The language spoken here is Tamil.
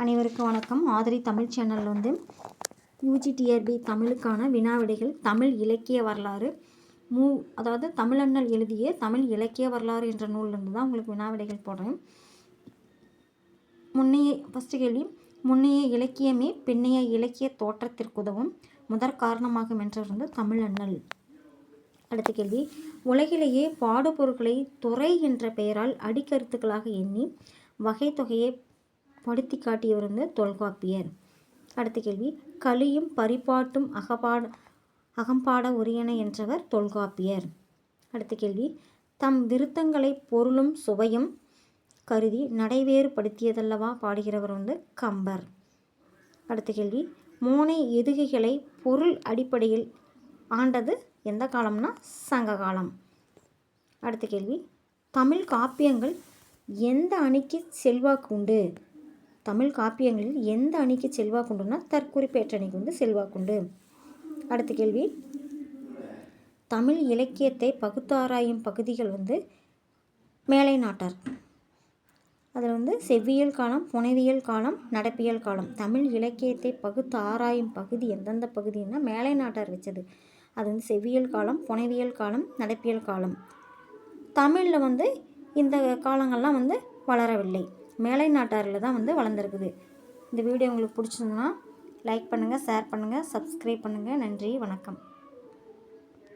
அனைவருக்கும் வணக்கம். ஆதிரி தமிழ் சேனலில் வந்து யூஜிடிஆர்பி தமிழுக்கான வினாவிடைகள் தமிழ் இலக்கிய வரலாறு அதாவது தமிழண்ணல் எழுதிய தமிழ் இலக்கிய வரலாறு என்ற நூலிலிருந்து தான் உங்களுக்கு வினாவிடைகள் போடுறேன். ஃபஸ்ட்டு கேள்வி, முன்னைய இலக்கியமே பின்னைய இலக்கிய தோற்றத்திற்குதவும் முதற் காரணமாகும் என்றவர் வந்து தமிழண்ணல். அடுத்த கேள்வி, உலகிலேயே பாடுபொருட்களை துறை என்ற பெயரால் அடிக்கருத்துக்களாக எண்ணி வகை தொகையை படுத்தி காட்டியவர் வந்து தொல்காப்பியர். அடுத்த கேள்வி, கலியும் பரிபாட்டும் அகம்பாட உரியன என்றவர் தொல்காப்பியர். அடுத்த கேள்வி, தம் விருத்தங்களை பொருளும் சுவையும் கருதி நடைவேறுபடுத்தியதல்லவா பாடுகிறவர் வந்து கம்பர். அடுத்த கேள்வி, மோனை எதுகைகளை பொருள் அடிப்படையில் ஆண்டது எந்த காலம்னா சங்க காலம். அடுத்த கேள்வி, தமிழ் காப்பியங்கள் எந்த அணிக்கு செல்வாக்கு உண்டு? தமிழ் காப்பியங்களில் எந்த அணிக்கு செல்வாக்கு உண்டுன்னா தற்குறிப்பேற்ற அணிக்கு வந்து செல்வாக்குண்டு. அடுத்த கேள்வி, தமிழ் இலக்கியத்தை பகுத்தாராயும் பகுதிகள் வந்து மேலை நாட்டார். அதில் வந்து செவ்வியல் காலம், புனைவியல் காலம், நடப்பியல் காலம். தமிழ் இலக்கியத்தை பகுத்து ஆராயும் பகுதி எந்தெந்த பகுதின்னா மேலை நாட்டார் வச்சது. அது வந்து செவ்வியல் காலம், புனைவியல் காலம், நடப்பியல் காலம். தமிழில் வந்து இந்த காலங்கள்லாம் வந்து வளரவில்லை, மேலை நாட்டாரில் தான் வந்து வளர்ந்துருக்குது. இந்த வீடியோ உங்களுக்கு பிடிச்சிருந்ததுன்னா லைக் பண்ணுங்கள், ஷேர் பண்ணுங்கள், சப்ஸ்கிரைப் பண்ணுங்கள். நன்றி, வணக்கம்.